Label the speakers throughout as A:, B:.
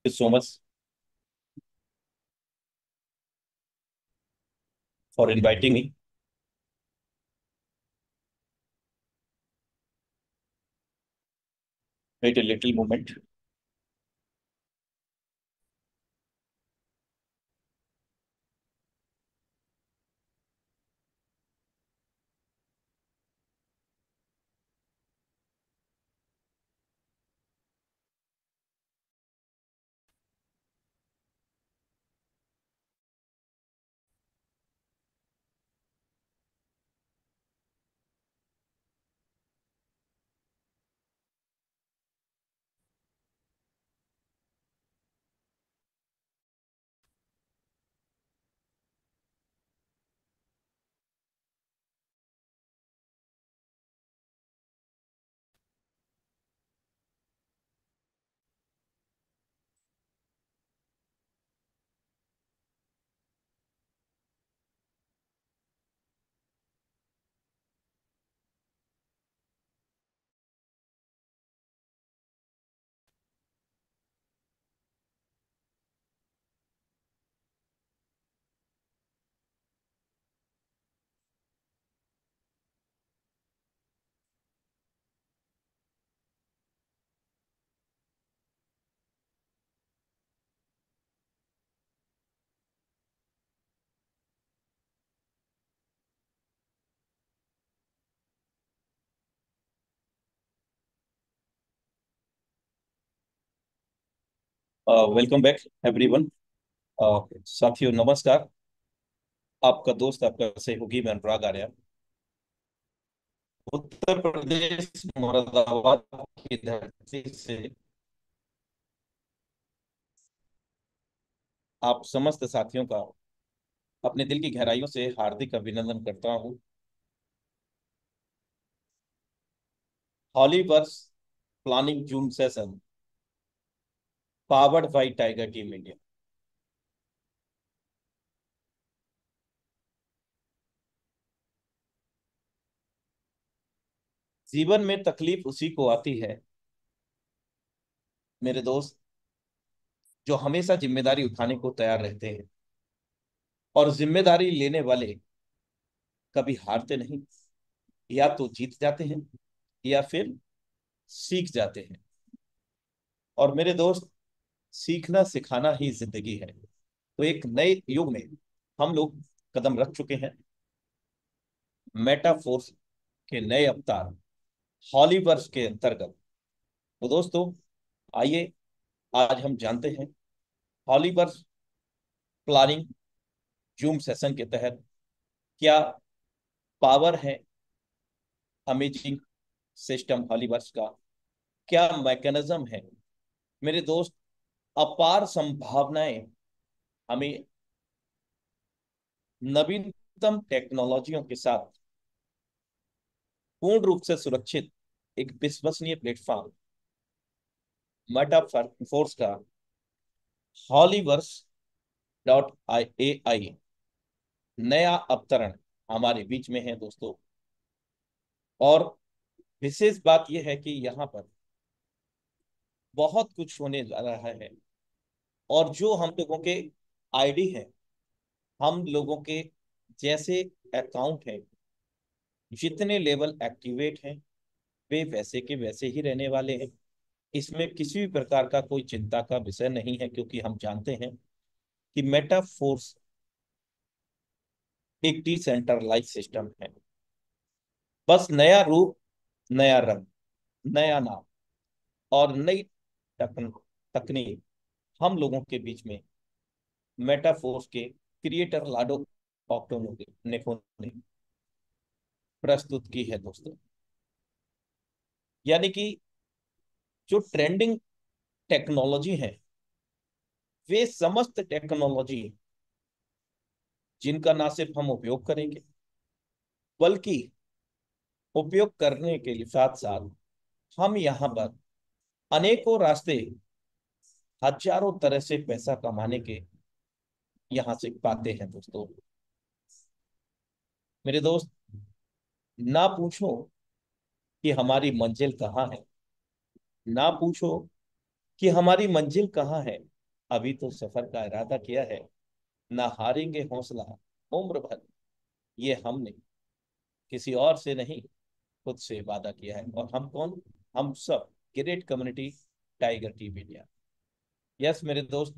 A: you so much for inviting me. Wait a little moment. Welcome back everyone. साथियों नमस्कार। आपका दोस्त आपका सहयोगी मैं अनुराग आर्य, उत्तर प्रदेश मुरादाबाद की धरती से आप समस्त साथियों का अपने दिल की गहराइयों से हार्दिक अभिनंदन करता हूं। Holyverse planning Zoom session powered by tiger team India. जीवन में तकलीफ उसी को आती है मेरे दोस्त, जो हमेशा जिम्मेदारी उठाने को तैयार रहते हैं, और जिम्मेदारी लेने वाले कभी हारते नहीं। या तो जीत जाते हैं या फिर सीख जाते हैं। और मेरे दोस्त, सीखना सिखाना ही जिंदगी है। तो एक नए युग में हम लोग कदम रख चुके हैं। मेटाफोर्स के नए अवतार हॉलीवर्स के अंतर्गत। तो दोस्तों, आइए आज हम जानते हैं हॉलीवर्स प्लानिंग जूम सेशन के तहत क्या पावर है अमेजिंग सिस्टम हॉलीवर्स का, क्या मैकेनिज्म है मेरे दोस्त। अपार संभावनाएं हमें नवीनतम टेक्नोलॉजियों के साथ पूर्ण रूप से सुरक्षित एक विश्वसनीय प्लेटफॉर्म मेटा फोर्स का हॉलीवर्स .ai नया अवतरण हमारे बीच में है दोस्तों। और विशेष बात यह है कि यहाँ पर बहुत कुछ होने जा रहा है। और जो हम लोगों के आईडी है, हम लोगों के जैसे अकाउंट है, जितने लेवल एक्टिवेट हैं वे वैसे के वैसे ही रहने वाले हैं। इसमें किसी भी प्रकार का कोई चिंता का विषय नहीं है, क्योंकि हम जानते हैं कि मेटा फोर्स एक डिसेंट्रलाइज सिस्टम है। बस नया रूप, नया रंग, नया नाम और नई तकनीक हम लोगों के बीच में मेटाफोर्स के क्रिएटर लाडो ऑक्टोनेको ने प्रस्तुत की है दोस्तों। यानी कि जो ट्रेंडिंग टेक्नोलॉजी है, वे समस्त टेक्नोलॉजी जिनका ना सिर्फ हम उपयोग करेंगे, बल्कि उपयोग करने के साथ साथ हम यहाँ पर अनेकों रास्ते, हजारों तरह से पैसा कमाने के यहाँ से पाते हैं दोस्तों। मेरे दोस्त, ना पूछो कि हमारी मंजिल कहाँ है, ना पूछो कि हमारी मंजिल कहाँ है। अभी तो सफर का इरादा किया है, ना हारेंगे हौसला उम्र भर। ये हमने किसी और से नहीं, खुद से वादा किया है। और हम कौन? हम सब great community tiger team India. Yes मेरे दोस्त,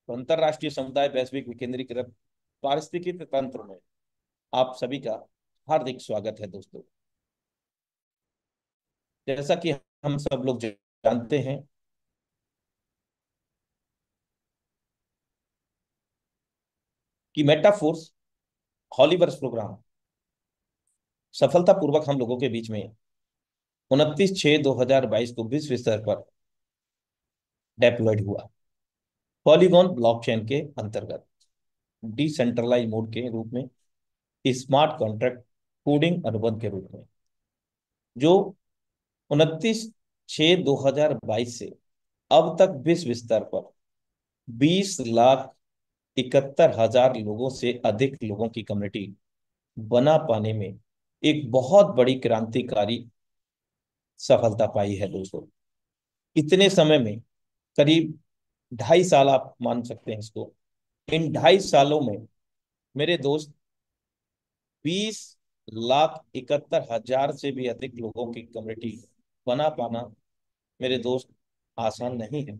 A: तो अंतरराष्ट्रीय समुदाय वैश्विक विकेंद्रीकृत पारिस्थितिकी तंत्र में आप सभी का हार्दिक स्वागत है दोस्तों। जैसा कि हम सब लोग जानते हैं कि मेटाफोर्स हॉलीवर्स प्रोग्राम सफलतापूर्वक हम लोगों के बीच में 29/6/2022 को विश्व स्तर पर डेप्लॉयड हुआ। पॉलीगॉन ब्लॉकचेन के अंतर्गत डिसेंट्रलाइज मोड के रूप में, स्मार्ट कॉन्ट्रैक्ट कोडिंग अनुबंध के रूप में, जो 29/6/2022 से अब तक विश्व स्तर पर 20,71,000 लोगों से अधिक लोगों की कम्युनिटी बना पाने में एक बहुत बड़ी क्रांतिकारी सफलता पाई है दोस्तों। इतने समय में, करीब 2.5 साल आप मान सकते हैं इसको, इन 2.5 सालों में मेरे दोस्त 20,71,000 से भी अधिक लोगों की कम्युनिटी बना पाना मेरे दोस्त आसान नहीं है।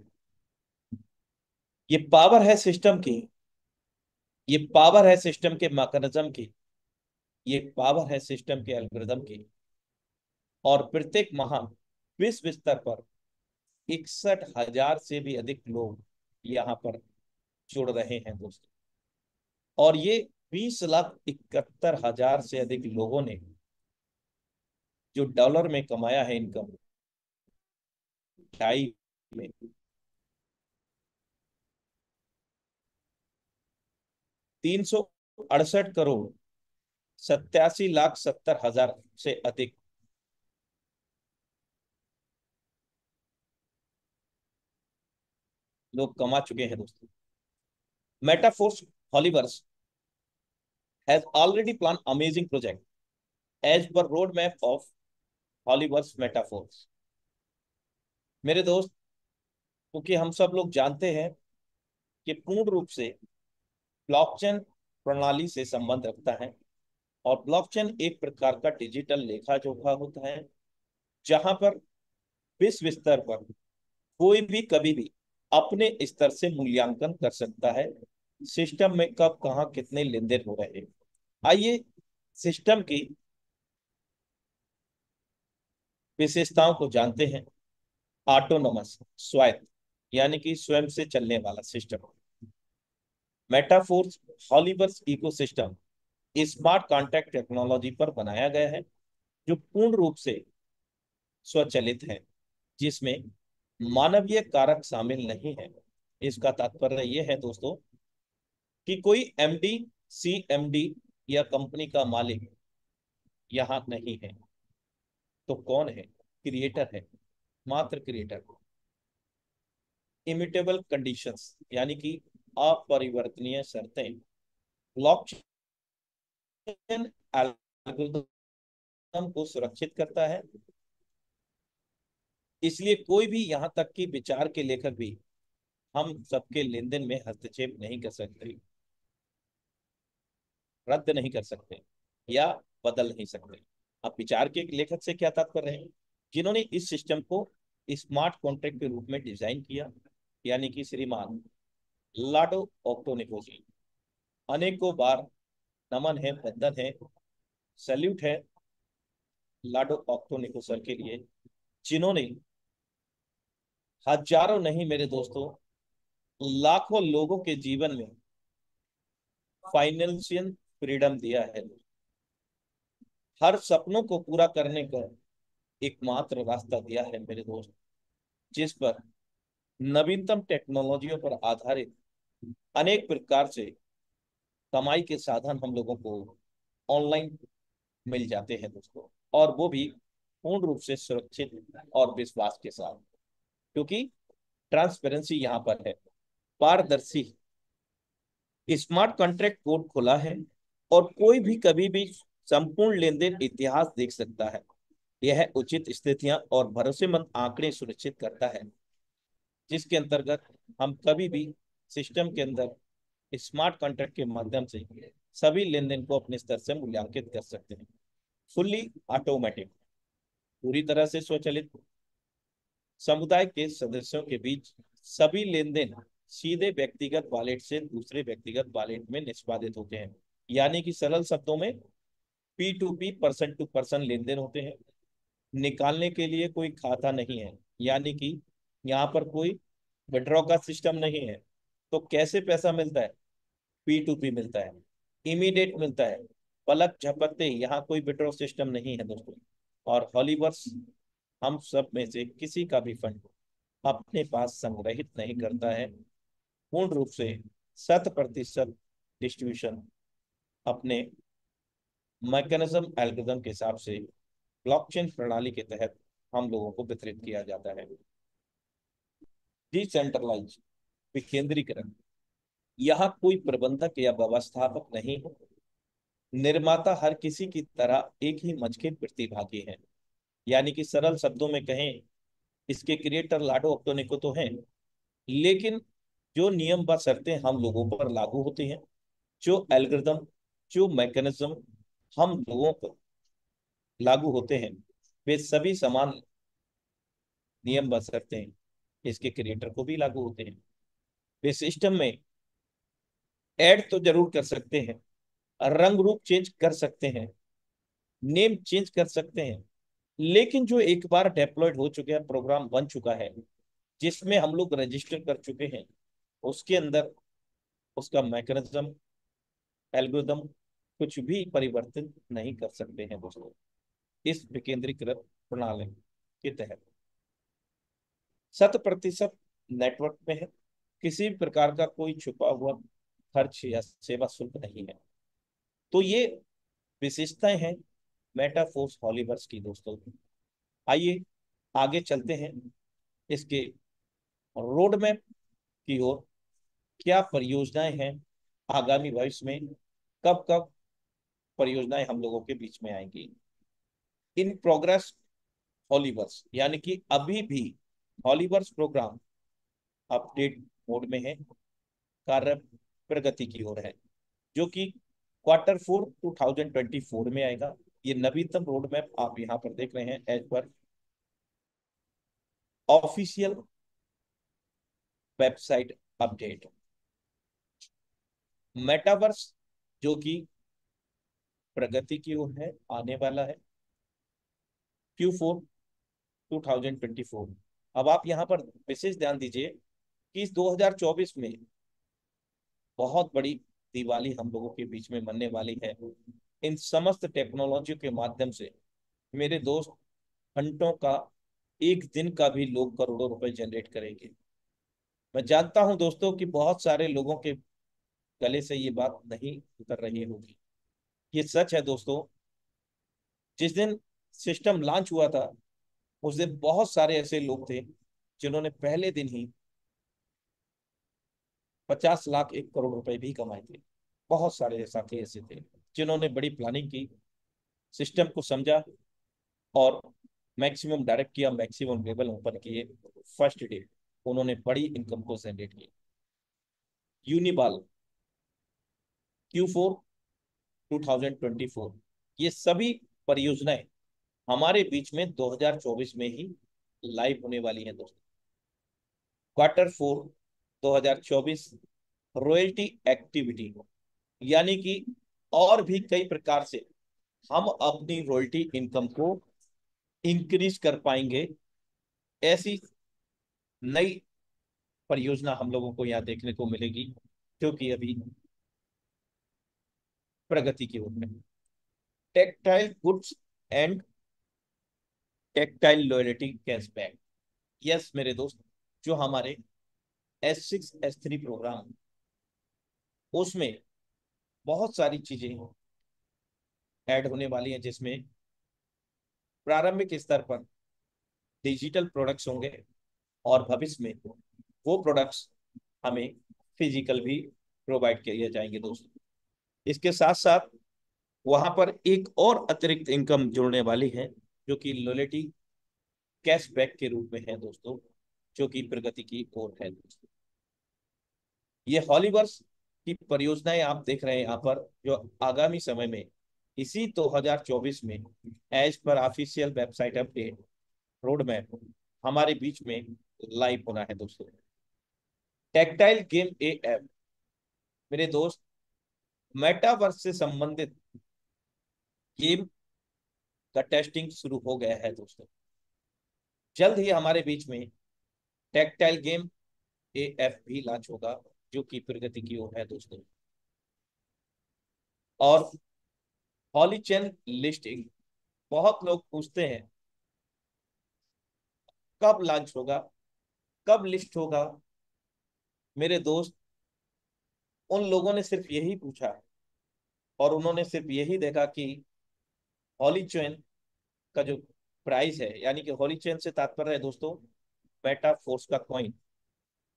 A: ये पावर है सिस्टम की, ये पावर है सिस्टम के मैकेनिज्म की, ये पावर है सिस्टम के एल्गोरिदम की। और प्रत्येक माह विश्व स्तर पर 61,000 से भी अधिक लोग यहाँ पर जुड़ रहे हैं दोस्तों। और ये 20,71,000 से अधिक लोगों ने जो डॉलर में कमाया है इनकम, ढाई में 368 करोड़ 87,70,000 से अधिक लोग कमा चुके हैं दोस्तों। Metaforce Holyverse has already planned amazing project as per roadmap of Holyverse Metaforce. मेरे दोस्त, क्योंकि हम सब लोग जानते हैं कि पूर्ण रूप से ब्लॉकचेन प्रणाली से संबंध रखता है। और ब्लॉकचेन एक प्रकार का डिजिटल लेखा जोखा होता है, जहां पर विश्व स्तर पर कोई भी कभी भी अपने स्तर से मूल्यांकन कर सकता है सिस्टम में कब कहाँ कितने लेन देन हो रहे हैं। आइए सिस्टम की विशेषताओं को जानते हैं। ऑटोनोमस, स्वायत्त, यानी कि स्वयं से चलने वाला सिस्टम। Metaforce Holyverse ecosystem smart contact technology पर बनाया गया है, जो पूर्ण रूप से स्वचालित है, जिसमें मानवीय कारक शामिल नहीं है। इसका तात्पर्य यह है दोस्तों कि कोई एमडी, सीएमडी या कंपनी का मालिक यहाँ नहीं है। तो कौन है? क्रिएटर है, मात्र क्रिएटर। इमिटेबल कंडीशंस, यानी कि अपरिवर्तनीय शर्तें। ब्लॉकचेन एल्गोरिथम को सुरक्षित करता है, इसलिए कोई भी, यहाँ तक कि विचार के लेखक भी, हम सबके लेन देन में हस्तक्षेप नहीं कर सकते, रद्द नहीं कर सकते या बदल नहीं सकते। अब विचार के लेखक से क्या तात्पर्य है? जिन्होंने इस सिस्टम को स्मार्ट कॉन्ट्रैक्ट के रूप में डिजाइन किया, यानी कि श्रीमान लाडो ऑक्टोनिको जी। अनेकों बार नमन है, वंदन है, सैल्यूट है लाडो ऑक्टोनिको सर के लिए, जिन्होंने हजारों नहीं मेरे दोस्तों, लाखों लोगों के जीवन में फाइनेंशियल फ्रीडम दिया है। हर सपनों को पूरा करने का एकमात्र रास्ता दिया है मेरे दोस्त, जिस पर नवीनतम टेक्नोलॉजियों पर आधारित अनेक प्रकार से कमाई के साधन हम लोगों को ऑनलाइन मिल जाते हैं दोस्तों। और वो भी पूर्ण रूप से सुरक्षित और विश्वास के साथ, क्योंकि ट्रांसपेरेंसी यहाँ पर है, पारदर्शी। स्मार्ट कॉन्ट्रैक्ट कोड खुला है और कोई भी कभी भी संपूर्ण लेन देन इतिहास देख सकता है। यह उचित स्थितियां और भरोसेमंद आंकड़े सुनिश्चित करता है, जिसके अंतर्गत हम कभी भी सिस्टम के अंदर स्मार्ट कॉन्ट्रैक्ट के माध्यम से सभी लेन देन को अपने स्तर से मूल्यांकित कर सकते हैं। फुल्ली ऑटोमेटिक, पूरी तरह से स्वचालित। समुदाय के सदस्यों के बीच सभी लेन देन सीधे व्यक्तिगत वॉलेट से दूसरे व्यक्तिगत वॉलेट में निष्पादित होते हैं। यानी कि सरल शब्दों में P to P, person to person लेन देन होते हैं। निकालने के लिए कोई खाता नहीं है, यानी कि यहाँ पर कोई विड्रॉ का सिस्टम नहीं है। तो कैसे पैसा मिलता है? पी टू पी मिलता है, इमीडिएट मिलता है, पलक झपकते ही। यहाँ कोई विड्रॉ सिस्टम नहीं है दोस्तों। और हॉलीवर्स हम सब में से किसी का भी फंड अपने पास संग्रहित नहीं करता है। पूर्ण रूप से 100% डिस्ट्रीब्यूशन अपने मैकेनिज्म एल्गोरिथम के हिसाब से ब्लॉकचेन प्रणाली के तहत हम लोगों को वितरित किया जाता है। डिसेंट्रलाइज, विकेंद्रीकरण। यहाँ कोई प्रबंधक या व्यवस्थापक नहीं है। निर्माता हर किसी की तरह एक ही मंच के प्रतिभागी हैं। यानी कि सरल शब्दों में कहें, इसके क्रिएटर लाडो अपटोनिको तो हैं, लेकिन जो नियम व शर्तें हम लोगों पर लागू होती हैं, जो एल्गोरिदम, जो मैकेनिज्म हम लोगों पर लागू होते हैं, वे सभी समान नियम व शर्तें इसके क्रिएटर को भी लागू होते हैं। वे सिस्टम में ऐड तो जरूर कर सकते हैं, रंग रूप चेंज कर सकते हैं, नेम चेंज कर सकते हैं, लेकिन जो एक बार डेप्लॉयड हो चुके हैं, प्रोग्राम बन चुका है, जिसमें हम लोग रजिस्टर कर चुके हैं, उसके अंदर उसका मैकेनिज्म, एल्गोरिदम कुछ भी परिवर्तित नहीं कर सकते हैं दोस्तों। इस विकेंद्रीकृत प्रणाली के तहत 100% नेटवर्क में है। किसी भी प्रकार का कोई छुपा हुआ खर्च या सेवा शुल्क नहीं है। तो ये विशेषताएं हैं मेटाफोर्स हॉलीवर्स की दोस्तों। आइए आगे चलते हैं इसके रोड मैप की ओर। क्या परियोजनाएं हैं आगामी भविष्य में, कब कब परियोजनाएं हम लोगों के बीच में आएंगी। इन प्रोग्रेस हॉलीवर्स, यानी कि अभी भी हॉलीवर्स प्रोग्राम अपडेट मोड में है, कार्य प्रगति की ओर है, जो कि Q4 2024 में आएगा। ये नवीनतम रोड मैप आप यहाँ पर देख रहे हैं as per official website update. Metaverse जो कि प्रगति की ओर है, आने वाला है Q4 2024। अब आप यहाँ पर विशेष ध्यान दीजिए कि इस 2024 में बहुत बड़ी दिवाली हम लोगों के बीच में मनने वाली है। इन समस्त टेक्नोलॉजी के माध्यम से मेरे दोस्त घंटों का, एक दिन का भी लोग करोड़ों रुपए जनरेट करेंगे। मैं जानता हूं दोस्तों कि बहुत सारे लोगों के गले से ये बात नहीं उतर रही होगी। ये सच है दोस्तों। जिस दिन सिस्टम लॉन्च हुआ था, उस दिन बहुत सारे ऐसे लोग थे जिन्होंने पहले दिन ही 50 लाख, 1 करोड़ रुपए भी कमाए थे। बहुत सारे साथी ऐसे थे जिन्होंने बड़ी प्लानिंग की, सिस्टम को समझा और मैक्सिमम डायरेक्ट किया, मैक्सिमम लेवल ओपन किए। फर्स्ट डे उन्होंने बड़ी इनकम को जनरेट की। यूनिबाल Q4 2024, ये सभी परियोजनाएं हमारे बीच में 2024 में ही लाइव होने वाली हैं दोस्तों। Q4 2024 रॉयल्टी एक्टिविटी, यानी कि और भी कई प्रकार से हम अपनी रॉयल्टी इनकम को इंक्रीज कर पाएंगे। ऐसी नई परियोजना हम लोगों को यहाँ देखने को मिलेगी, क्योंकि अभी प्रगति की ओर में। Textile goods and textile loyalty cashback. Yes मेरे दोस्त, जो हमारे S6 S3 प्रोग्राम, उसमें बहुत सारी चीजें ऐड होने वाली हैं, जिसमें प्रारंभिक स्तर पर डिजिटल प्रोडक्ट्स होंगे और भविष्य में वो प्रोडक्ट्स हमें फिजिकल भी प्रोवाइड किए जाएंगे दोस्तों। इसके साथ साथ वहां पर एक और अतिरिक्त इनकम जुड़ने वाली है, जो कि लॉयल्टी कैशबैक के रूप में है दोस्तों, जो कि प्रगति की ओर है दोस्तों। ये हॉलीवर्स की परियोजनाएं आप देख रहे हैं यहाँ पर, जो आगामी समय में इसी 2024 में as per official website update road map हमारे बीच में लाइव होना है दोस्तों। टेक्टाइल गेम ए ऐप, मेरे दोस्त, मेटावर्स से संबंधित गेम का टेस्टिंग शुरू हो गया है दोस्तों। जल्द ही हमारे बीच में टेक्टाइल गेम ए ऐप भी लॉन्च होगा, जो कि प्रगति की ओर है दोस्तों। और हॉली चेन लिस्टिंग, बहुत लोग पूछते हैं कब लॉन्च होगा, कब लिस्ट होगा। मेरे दोस्त, उन लोगों ने सिर्फ यही पूछा है और उन्होंने सिर्फ यही देखा कि हॉली चेन का जो प्राइस है, यानी कि हॉली चेन से तात्पर्य है दोस्तों मेटा फोर्स का कॉइन,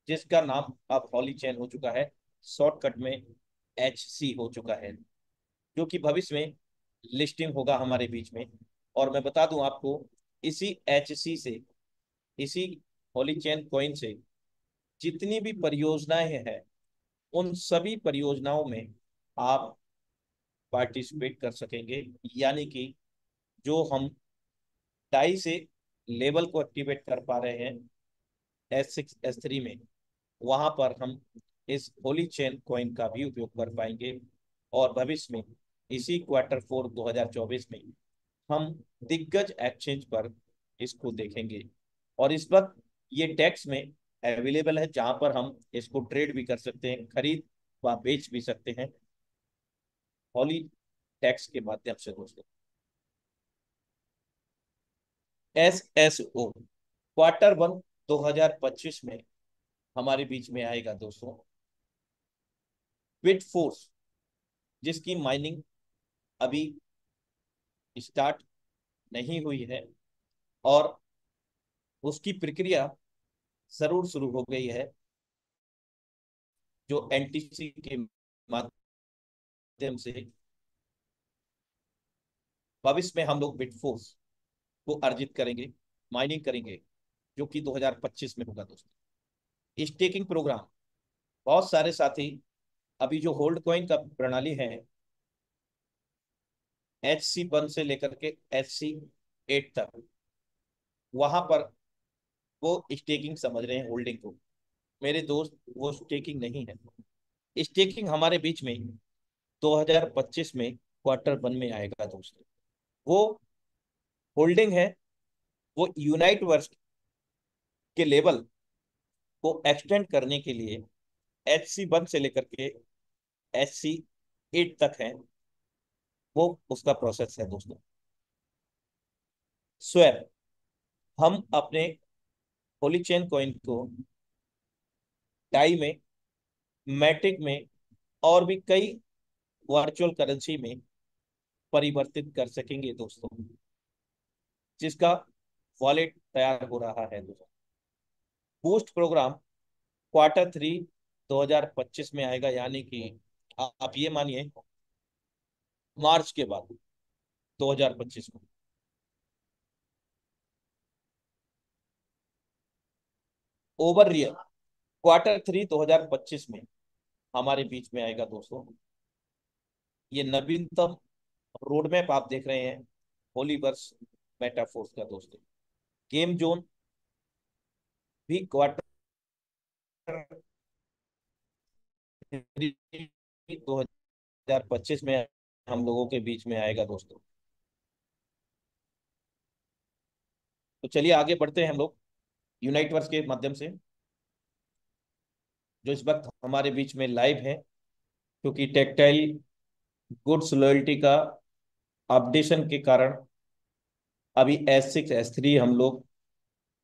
A: जिसका नाम अब हॉली चेन हो चुका है, शॉर्टकट में HC हो चुका है, जो कि भविष्य में लिस्टिंग होगा हमारे बीच में। और मैं बता दूं आपको, इसी HC से, इसी हॉली चेन कॉइन से जितनी भी परियोजनाएं हैं, उन सभी परियोजनाओं में आप पार्टिसिपेट कर सकेंगे। यानी कि जो हम टाई से लेवल को एक्टिवेट कर पा रहे हैं S6 S3 में, वहां पर हम इस होली चेन कॉइन का भी उपयोग कर पाएंगे। और भविष्य में इसी Q4 2024 में हम दिग्गज एक्सचेंज पर इसको देखेंगे। और इस वक्त ये टैक्स में अवेलेबल है, जहां पर हम इसको ट्रेड भी कर सकते हैं, खरीद व बेच भी सकते हैं हॉली टैक्स के माध्यम से दोस्तों। SSO Q1 2025 में हमारे बीच में आएगा दोस्तों। बिटफोर्स, जिसकी माइनिंग अभी स्टार्ट नहीं हुई है और उसकी प्रक्रिया जरूर शुरू हो गई है, जो NTC के माध्यम से भविष्य में हम लोग बिटफोर्स को अर्जित करेंगे, माइनिंग करेंगे, जो कि 2025 में होगा दोस्तों। स्टेकिंग प्रोग्राम, बहुत सारे साथी अभी जो होल्ड कॉइन का प्रणाली है HC1 से लेकर के HC8 तक, वहां पर वो स्टेकिंग समझ रहे हैं होल्डिंग को। मेरे दोस्त, वो स्टेकिंग नहीं है। स्टेकिंग हमारे बीच में 2025 में Q1 में आएगा दोस्तों। वो होल्डिंग है, वो यूनाइट वर्स के लेवल को एक्सटेंड करने के लिए HC1 से लेकर के HC8 तक है, वो उसका प्रोसेस है दोस्तों। स्वैप, हम अपने होली चेन कॉइन को टाई में, मैटिक में और भी कई वर्चुअल करेंसी में परिवर्तित कर सकेंगे दोस्तों, जिसका वॉलेट तैयार हो रहा है दोस्तों। बूस्ट प्रोग्राम Q3 2025 में आएगा, यानी कि आप ये मानिए मार्च के बाद 2025 में। ओवर रियल Q3 2025 में हमारे बीच में आएगा दोस्तों। ये नवीनतम रोड मैप आप देख रहे हैं होलीवर्स मेटाफोर्स का दोस्तों। गेम जोन भी Q3 2025 में हम लोगों के बीच में आएगा दोस्तों। तो चलिए आगे बढ़ते हैं हम लोग यूनाइट वर्स के माध्यम से, जो इस वक्त हमारे बीच में लाइव है। क्योंकि टेक्टाइल गुड्स लॉयल्टी का अपडेशन के कारण अभी S6 S3 हम लोग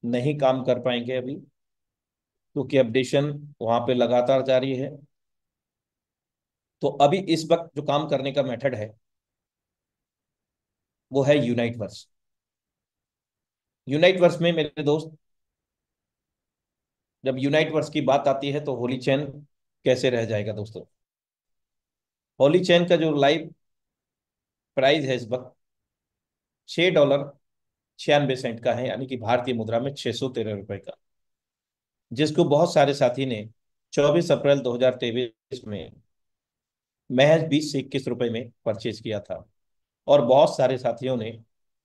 A: नहीं काम कर पाएंगे अभी, क्योंकि अपडेशन वहां पे लगातार जारी है। तो अभी इस वक्त जो काम करने का मेथड है वो है यूनाइट वर्स। यूनाइट वर्स में मेरे दोस्त, जब यूनाइट वर्स की बात आती है तो होली चैन कैसे रह जाएगा दोस्तों। होली चैन का जो लाइव प्राइस है इस वक्त $6.96 का है, यानी कि भारतीय मुद्रा में 613 रुपए का, जिसको बहुत सारे साथी ने 24 अप्रैल 2023 में महज 20 से 21 रुपए में परचेज किया था। और बहुत सारे साथियों ने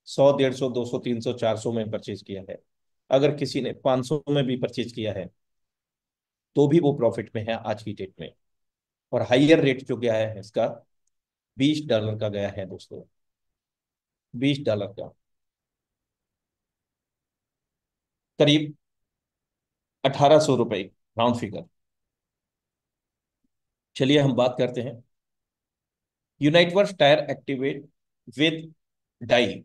A: 100, 150, 200, 300, 400 में परचेज किया है। अगर किसी ने 500 में भी परचेज किया है तो भी वो प्रॉफिट में है आज की डेट में। और हाइयर रेट जो गया है इसका $20 का गया है दोस्तों, $20 का, करीब 1800 रुपये, राउंड फिगर। चलिए हम बात करते हैं Uniteverse tier activate with DAI.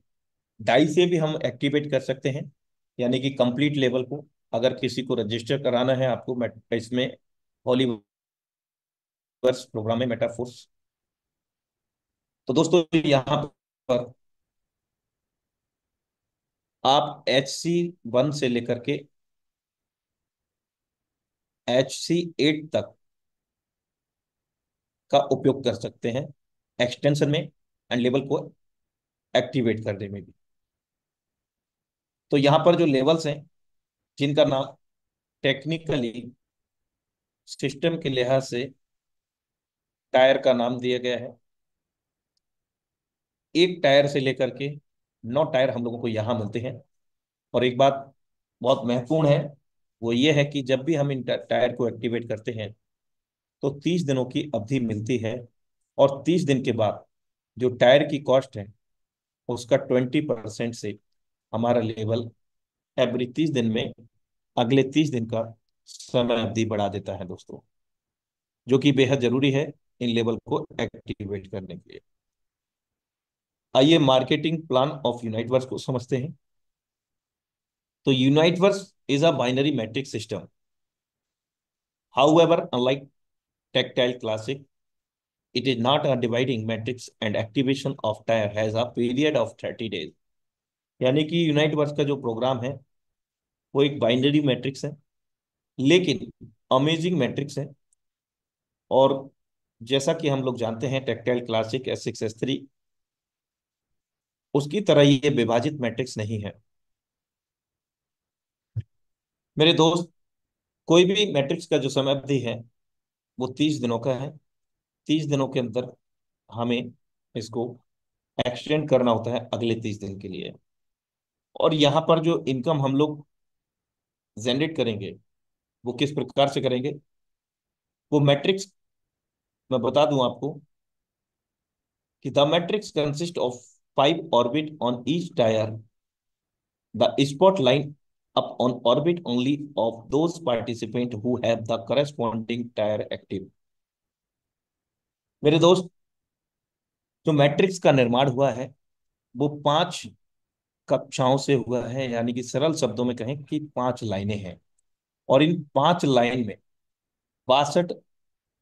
A: DAI से भी हम एक्टिवेट कर सकते हैं, यानी कि कंप्लीट लेवल को। अगर किसी को रजिस्टर कराना है आपको इसमें हॉलीवर्स प्रोग्राम में मेटाफोर्स, तो दोस्तों यहाँ पर आप HC1 से लेकर के HC8 तक का उपयोग कर सकते हैं एक्सटेंशन में एंड लेवल को एक्टिवेट करने में भी। तो यहाँ पर जो लेवल्स हैं जिनका नाम टेक्निकली सिस्टम के लिहाज से टायर का नाम दिया गया है, एक टायर से लेकर के 9 टायर हम लोगों को यहाँ मिलते हैं। और एक बात बहुत महत्वपूर्ण है, वो ये है कि जब भी हम इन टायर को एक्टिवेट करते हैं तो 30 दिनों की अवधि मिलती है। और 30 दिन के बाद जो टायर की कॉस्ट है उसका 20% से हमारा लेवल एवरी 30 दिन में अगले 30 दिन का समय अवधि बढ़ा देता है दोस्तों, जो कि बेहद जरूरी है इन लेवल को एक्टिवेट करने के लिए। आइए मार्केटिंग प्लान ऑफ यूनाइटवर्स को समझते हैं। तो Uniteverse is a binary matrix system. However unlike tactile classic, it is not a dividing matrix and activation of tire has a period of 30 days। यानी कि यूनाइटवर्स का जो प्रोग्राम है वो एक बाइनरी मैट्रिक्स है, लेकिन अमेजिंग मैट्रिक्स है। और जैसा कि हम लोग जानते हैं टेक्टाइल क्लासिक S6 S3 उसकी तरह ये विभाजित मैट्रिक्स नहीं है मेरे दोस्त। कोई भी मैट्रिक्स का जो समय अवधि है वो 30 दिनों का है। 30 दिनों के अंदर हमें इसको एक्सटेंड करना होता है अगले 30 दिन के लिए। और यहाँ पर जो इनकम हम लोग जनरेट करेंगे वो किस प्रकार से करेंगे, वो मैट्रिक्स मैं बता दूं आपको कि the matrix consist of 5 orbit on each tyre. The spot line up on orbit only of those participants who have the corresponding tire active। मेरे दोस्त, जो मैट्रिक्स का निर्माण हुआ है वो 5 कक्षाओं से हुआ है, यानी कि सरल शब्दों में कहें कि 5 लाइनें हैं। और इन 5 लाइन में 62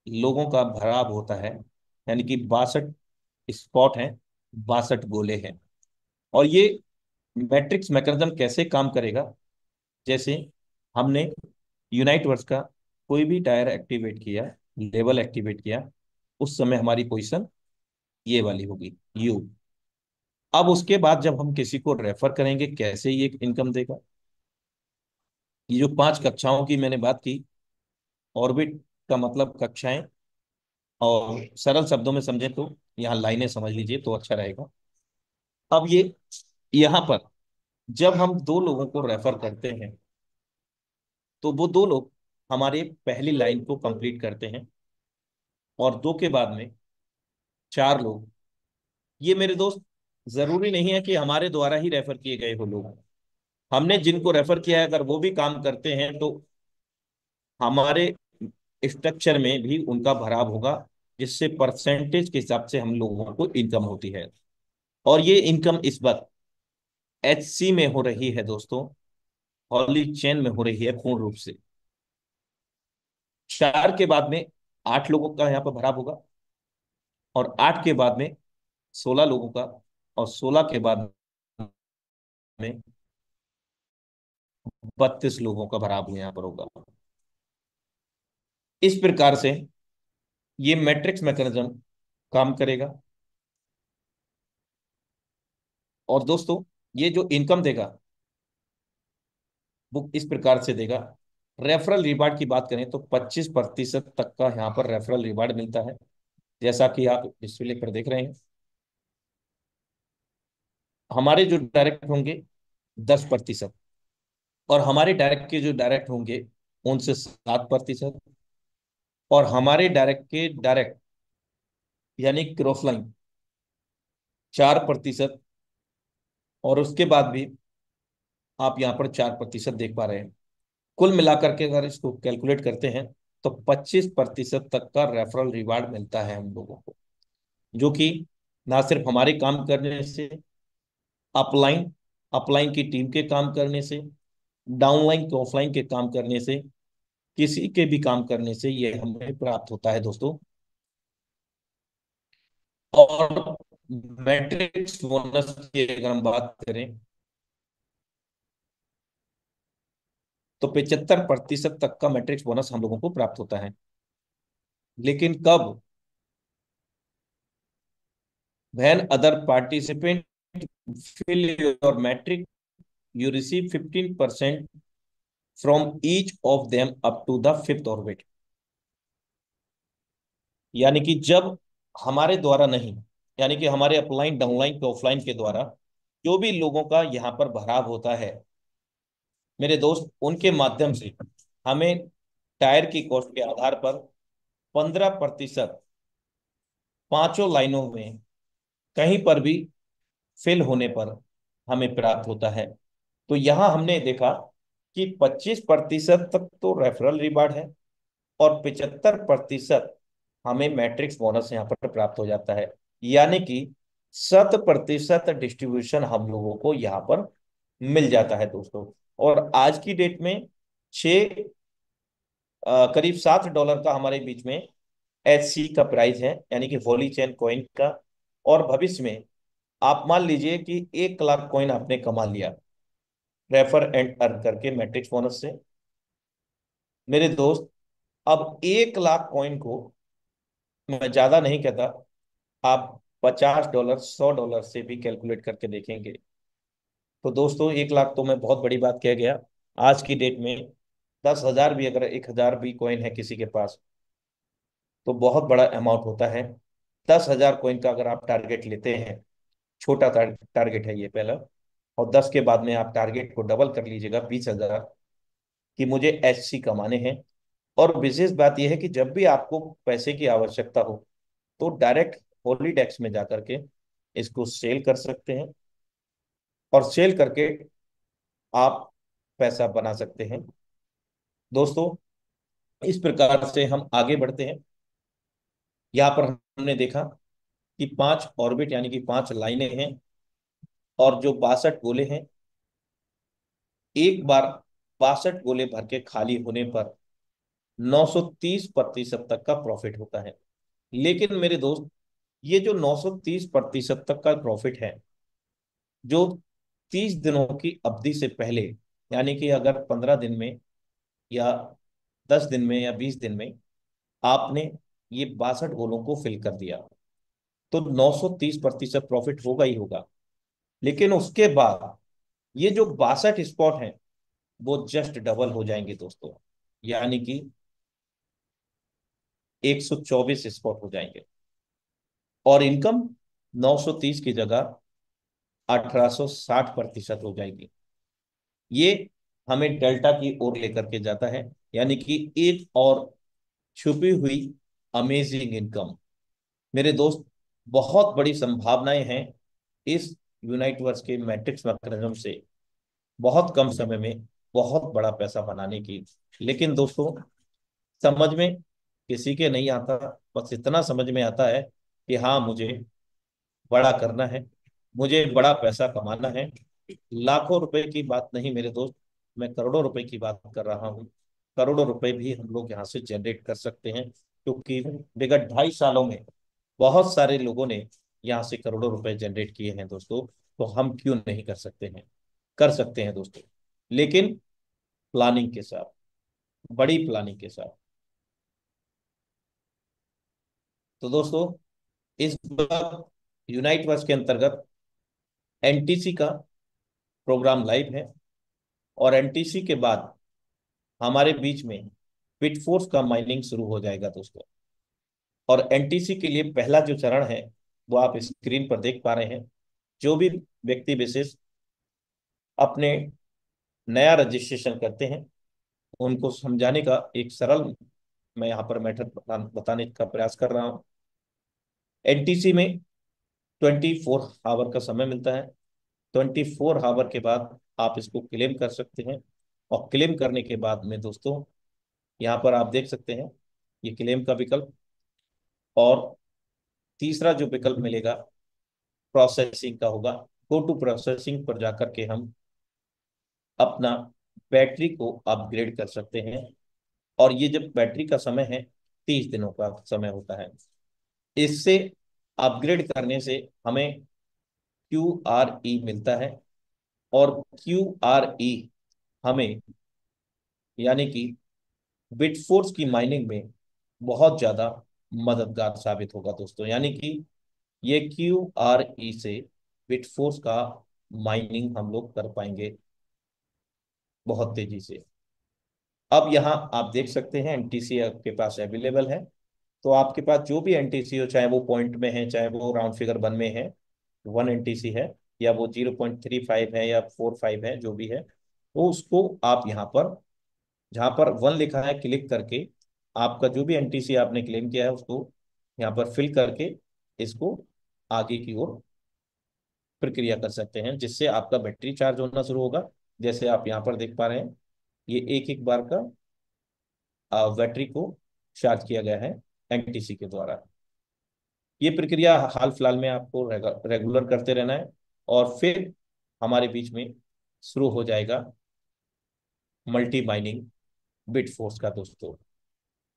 A: लोगों का भराव होता है, यानी कि 62 स्पॉट हैं, 62 गोले हैं। और ये मैट्रिक्स मैकेनिज्म कैसे काम करेगा, जैसे हमने यूनाइट वर्स का कोई भी टायर एक्टिवेट किया, लेवल एक्टिवेट किया, उस समय हमारी पोजीशन ये वाली होगी यू। अब उसके बाद जब हम किसी को रेफर करेंगे कैसे ये इनकम देगा, ये जो 5 कक्षाओं की मैंने बात की, ऑर्बिट का मतलब कक्षाएं, और सरल शब्दों में समझे तो यहाँ लाइनें समझ लीजिए तो अच्छा रहेगा। अब ये यहाँ पर जब हम 2 लोगों को रेफर करते हैं तो वो 2 लोग हमारे पहली लाइन को कंप्लीट करते हैं, और 2 के बाद में 4 लोग। ये मेरे दोस्त जरूरी नहीं है कि हमारे द्वारा ही रेफर किए गए हो लोग, हमने जिनको रेफर किया है अगर वो भी काम करते हैं तो हमारे स्ट्रक्चर में भी उनका भराव होगा, जिससे परसेंटेज के हिसाब से हम लोगों को इनकम होती है। और ये इनकम इस बार HC में हो रही है दोस्तों, हॉली चेन में हो रही है पूर्ण रूप से। 4 के बाद में 8 लोगों का यहाँ पर भराव होगा, और 8 के बाद में 16 लोगों का, और 16 के बाद में 32 लोगों का भराव यहाँ पर होगा। इस प्रकार से ये मैट्रिक्स मैकेनिज्म काम करेगा। और दोस्तों ये जो इनकम देगा वो इस प्रकार से देगा, रेफरल रिवार्ड की बात करें तो 25% तक का यहाँ पर रेफरल रिवार्ड मिलता है, जैसा कि आप डिस्प्ले पर देख रहे हैं। हमारे जो डायरेक्ट होंगे 10%, और हमारे डायरेक्ट के जो डायरेक्ट होंगे उनसे 7%, और हमारे डायरेक्ट के डायरेक्ट यानी क्रॉस लाइन 4%, और उसके बाद भी आप यहाँ पर 4% देख पा रहे हैं। कुल मिलाकर के अगर इसको कैलकुलेट करते हैं तो 25% तक का रेफरल रिवार्ड मिलता है हम लोगों को, जो कि ना सिर्फ हमारे काम करने से, अपलाइन अपलाइन की टीम के काम करने से, डाउनलाइन के ऑफलाइन के काम करने से, किसी के भी काम करने से ये हमें प्राप्त होता है दोस्तों। और मैट्रिक्स बोनस की अगर हम बात करें तो 75% तक का मैट्रिक्स बोनस हम लोगों को प्राप्त होता है। लेकिन कब? When other participant fill your metric, you receive 15% from each of them up to the fifth orbit। यानी कि जब हमारे द्वारा नहीं, यानी कि हमारे अपलाइन डाउनलाइन के ऑफलाइन के द्वारा जो भी लोगों का यहाँ पर भराव होता है मेरे दोस्त, उनके माध्यम से हमें टायर की कॉस्ट के आधार पर 15% पांचों लाइनों में कहीं पर भी फेल होने पर हमें प्राप्त होता है। तो यहां हमने देखा कि 25% तक तो रेफरल रिवार्ड है, और 75% हमें मैट्रिक्स बोनस यहाँ पर प्राप्त हो जाता है। यानी कि 100% डिस्ट्रीब्यूशन हम लोगों को यहाँ पर मिल जाता है दोस्तों। और आज की डेट में छः करीब $7 का हमारे बीच में HC का प्राइस है, यानी कि होली चेन कॉइन का। और भविष्य में आप मान लीजिए कि 1 लाख कॉइन आपने कमा लिया रेफर एंड अर्न करके मैट्रिक्स बोनस से। मेरे दोस्त, अब 1 लाख कॉइन को मैं ज्यादा नहीं कहता, आप $50 $100 से भी कैलकुलेट करके देखेंगे तो दोस्तों 1 लाख तो मैं बहुत बड़ी बात कह गया। आज की डेट में 10,000 भी, अगर 1,000 भी कॉइन है किसी के पास तो बहुत बड़ा अमाउंट होता है। 10,000 कॉइन का अगर आप टारगेट लेते हैं, छोटा टारगेट है ये पहला, और 10 के बाद में आप टारगेट को डबल कर लीजिएगा 20,000 कि मुझे HC कमाने हैं। और विशेष बात यह है कि जब भी आपको पैसे की आवश्यकता हो तो डायरेक्ट हॉलीडेक्स में जाकर के इसको सेल कर सकते हैं, और सेल करके आप पैसा बना सकते हैं दोस्तों। इस प्रकार से हम आगे बढ़ते हैं। यहाँ पर हमने देखा कि 5 ऑर्बिट यानी कि 5 लाइनें हैं, और जो 62 गोले हैं, एक बार 62 गोले भर के खाली होने पर 930% तक का प्रॉफिट होता है। लेकिन मेरे दोस्त, ये जो 930% तक का प्रॉफिट है, जो 30 दिनों की अवधि से पहले, यानी कि अगर 15 दिन में या 10 दिन में या 20 दिन में आपने ये 62 गोलों को फिल कर दिया तो 930% प्रॉफिट होगा ही होगा। लेकिन उसके बाद ये जो 62 स्पॉट हैं वो जस्ट डबल हो जाएंगे दोस्तों, यानी कि 124 स्पॉट हो जाएंगे, और इनकम 930 की जगह 1860% हो जाएगी। ये हमें डेल्टा की ओर लेकर के जाता है, यानी कि एक और छुपी हुई अमेजिंग इनकम। मेरे दोस्त, बहुत बड़ी संभावनाएं हैं इस यूनाइटवर्स के मैट्रिक्स मैकेनिज्म से बहुत कम समय में बहुत बड़ा पैसा बनाने की। लेकिन दोस्तों, समझ में किसी के नहीं आता, बस इतना समझ में आता है कि हाँ, मुझे बड़ा करना है, मुझे बड़ा पैसा कमाना है। लाखों रुपए की बात नहीं मेरे दोस्त, मैं करोड़ों रुपए की बात कर रहा हूँ। करोड़ों रुपए भी हम लोग यहाँ से जनरेट कर सकते हैं, क्योंकि विगत 2.5 सालों में बहुत सारे लोगों ने यहाँ से करोड़ों रुपए जनरेट किए हैं दोस्तों। तो हम क्यों नहीं कर सकते हैं? कर सकते हैं दोस्तों, लेकिन प्लानिंग के साथ, बड़ी प्लानिंग के साथ। तो दोस्तों, इस बार यूनाइट वर्स के अंतर्गत NTC का प्रोग्राम लाइव है, और NTC के बाद हमारे बीच में बिटफोर्स का माइनिंग शुरू हो जाएगा दोस्तों। और एनटीसी के लिए पहला जो चरण है वो आप स्क्रीन पर देख पा रहे हैं। जो भी व्यक्ति विशेष अपने नया रजिस्ट्रेशन करते हैं उनको समझाने का एक सरल मैं यहाँ पर मेथड बताने का प्रयास कर रहा हूँ। एनटीसी में 24 आवर का समय मिलता है। 24 आवर के बाद आप इसको क्लेम कर सकते हैं। और क्लेम करने के बाद में दोस्तों यहाँ पर आप देख सकते हैं ये क्लेम का विकल्प। और तीसरा जो विकल्प मिलेगा प्रोसेसिंग का होगा। गो टू प्रोसेसिंग पर जाकर के हम अपना बैटरी को अपग्रेड कर सकते हैं। और ये जब बैटरी का समय है 30 दिनों का समय होता है। इससे अपग्रेड करने से हमें QRE मिलता है। और QRE हमें यानी कि बिटफोर्स की माइनिंग में बहुत ज्यादा मददगार साबित होगा दोस्तों। यानी कि ये QRE से बिटफोर्स का माइनिंग हम लोग कर पाएंगे बहुत तेजी से। अब यहाँ आप देख सकते हैं एनटीसी आपके पास अवेलेबल है। तो आपके पास जो भी एनटीसी हो, चाहे वो पॉइंट में है, चाहे वो राउंड फिगर 1 में है, 1 एनटीसी है, या वो 0.35 है या 45 है, जो भी है, तो उसको आप यहाँ पर जहाँ पर 1 लिखा है क्लिक करके आपका जो भी एनटीसी आपने क्लेम किया है उसको यहाँ पर फिल करके इसको आगे की ओर प्रक्रिया कर सकते हैं, जिससे आपका बैटरी चार्ज होना शुरू होगा। जैसे आप यहाँ पर देख पा रहे हैं ये एक एक बार का बैटरी को चार्ज किया गया है एनटीसी के द्वारा। ये प्रक्रिया हाल फिलहाल में आपको रेगुलर करते रहना है। और फिर हमारे बीच में शुरू हो जाएगा मल्टी माइनिंग बिटफोर्स का दोस्तों।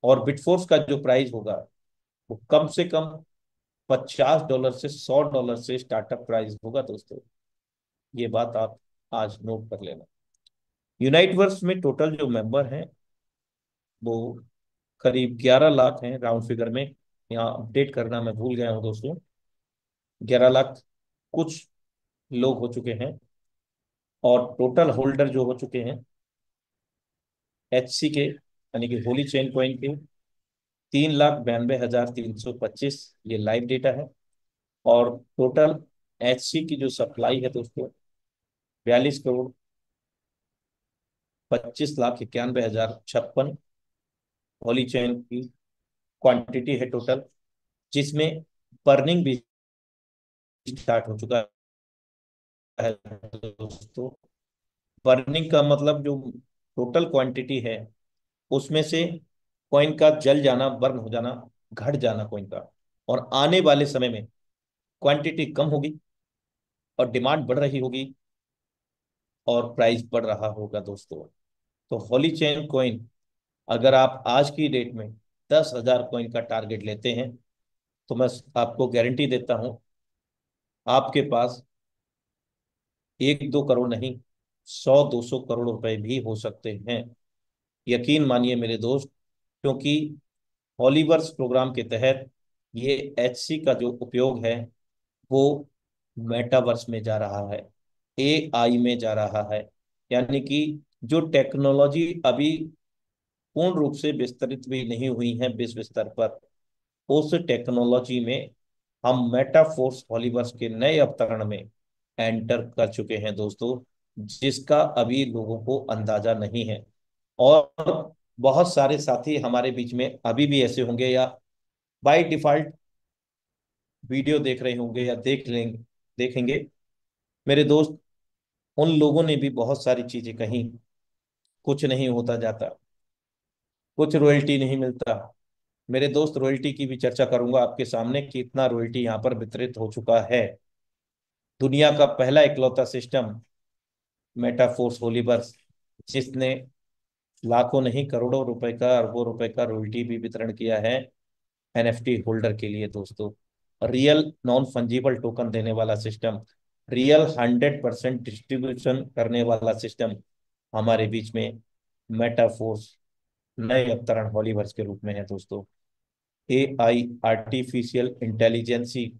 A: और बिटफोर्स का जो प्राइस होगा वो कम से कम $50 से $100 से स्टार्टअप प्राइस होगा दोस्तों। ये बात आप आज नोट कर लेना। यूनाइटवर्स में टोटल जो मेंबर हैं वो करीब 11 लाख हैं राउंड फिगर में। यहाँ अपडेट करना मैं भूल गया हूँ दोस्तों। 11 लाख कुछ लोग हो चुके हैं। और टोटल होल्डर जो हो चुके हैं HC के यानी कि होली चेन कॉइन के 3,92,325, ये लाइव डेटा है। और टोटल HC की जो सप्लाई है दोस्तों 42,25,91,056 होली चेन की क्वांटिटी है टोटल। जिसमें बर्निंग भी स्टार्ट हो चुका है दोस्तों। बर्निंग का मतलब जो टोटल क्वांटिटी है उसमें से कॉइन का जल जाना, बर्न हो जाना, घट जाना कॉइन का। और आने वाले समय में क्वांटिटी कम होगी और डिमांड बढ़ रही होगी और प्राइस बढ़ रहा होगा दोस्तों। तो होली चेन कॉइन अगर आप आज की डेट में 10,000 कॉइन का टारगेट लेते हैं तो मैं आपको गारंटी देता हूं आपके पास 1-2 करोड़ नहीं, 100-200 करोड़ रुपए भी हो सकते हैं। यकीन मानिए मेरे दोस्त, क्योंकि हॉलीवर्स प्रोग्राम के तहत ये HC का जो उपयोग है वो मेटावर्स में जा रहा है, AI में जा रहा है। यानी कि जो टेक्नोलॉजी अभी पूर्ण रूप से विस्तरित भी नहीं हुई है विश्व स्तर पर, उस टेक्नोलॉजी में हम मेटाफोर्स हॉलीवर्स के नए अवतरण में एंटर कर चुके हैं दोस्तों, जिसका अभी लोगों को अंदाजा नहीं है। और बहुत सारे साथी हमारे बीच में अभी भी ऐसे होंगे या बाय डिफॉल्ट वीडियो देख रहे होंगे या देखेंगे मेरे दोस्त। उन लोगों ने भी बहुत सारी चीजें कही, कुछ नहीं होता जाता, कुछ रॉयल्टी नहीं मिलता। मेरे दोस्त रॉयल्टी की भी चर्चा करूंगा आपके सामने कि इतना रॉयल्टी यहाँ पर वितरित हो चुका है। दुनिया का पहला इकलौता सिस्टम मेटाफोर्स होलीवर्स, जिसने लाखों नहीं करोड़ों रुपए का, अरबों रुपए का रॉयल्टी भी वितरण किया है NFT होल्डर के लिए दोस्तों। रियल नॉन फंजीबल टोकन देने वाला सिस्टम, रियल 100% डिस्ट्रीब्यूशन करने वाला सिस्टम हमारे बीच में मेटाफोर्स नए अवतरण हॉलीवर्स के रूप में है दोस्तों। AI आर्टिफिशियल इंटेलिजेंसी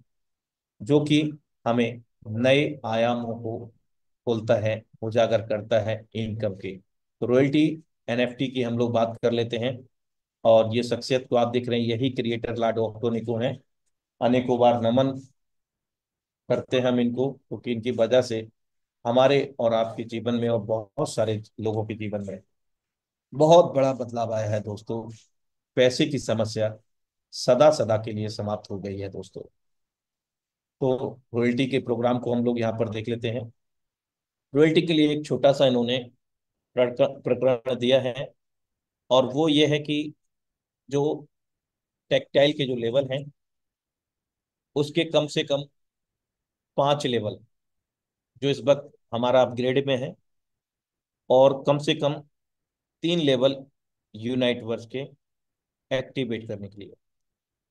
A: जो कि हमें नए आयामों को खोलता है, उजागर करता है इनकम के। तो रॉयल्टी एनएफटी की हम लोग बात कर लेते हैं। और ये शख्सियत को आप देख रहे हैं, यही क्रिएटर ला डॉक्टोनिको हैं। अनेकों बार नमन करते हैं हम इनको, क्योंकि इनकी वजह से हमारे और आपके जीवन में और बहुत सारे लोगों के जीवन में बहुत बड़ा बदलाव आया है दोस्तों। पैसे की समस्या सदा सदा के लिए समाप्त हो गई है दोस्तों। तो रॉयल्टी के प्रोग्राम को हम लोग यहाँ पर देख लेते हैं। रॉयल्टी के लिए एक छोटा सा इन्होंने प्रकरण दिया है, और वो ये है कि जो टेक्सटाइल के जो लेवल हैं, उसके कम से कम 5 लेवल जो इस वक्त हमारा अपग्रेड में है, और कम से कम 3 लेवल यूनाइट वर्स के एक्टिवेट करने के लिए।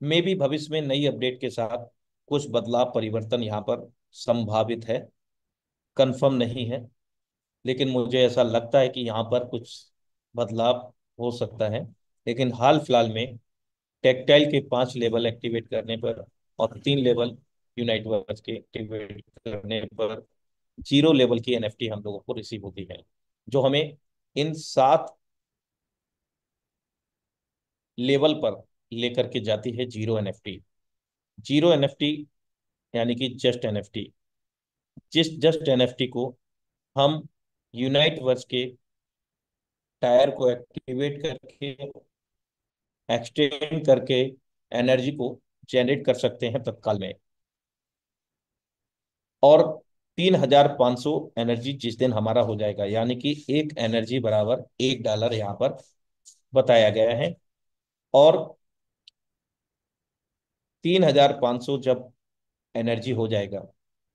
A: मे भी भविष्य में नई अपडेट के साथ कुछ बदलाव परिवर्तन यहाँ पर संभावित है, कंफर्म नहीं है, लेकिन मुझे ऐसा लगता है कि यहाँ पर कुछ बदलाव हो सकता है। लेकिन हाल फिलहाल में टेक्टाइल के 5 लेवल एक्टिवेट करने पर और 3 लेवल यूनाइट वर्स के एक्टिवेट करने पर 0 लेवल की एनएफटी हम लोगों को रिसीव होती है, जो हमें इन 7 लेवल पर लेकर के जाती है 0 एनएफटी। 0 एनएफटी यानी कि जस्ट एनएफटी। जिस जस्ट एनएफटी को हम यूनाइट वर्स के टायर को एक्टिवेट करके एक्सटेंड करके एनर्जी को जनरेट कर सकते हैं तत्काल में। और 3,500 एनर्जी जिस दिन हमारा हो जाएगा, यानी कि एक एनर्जी बराबर $1 यहाँ पर बताया गया है। और 3,500 जब एनर्जी हो जाएगा,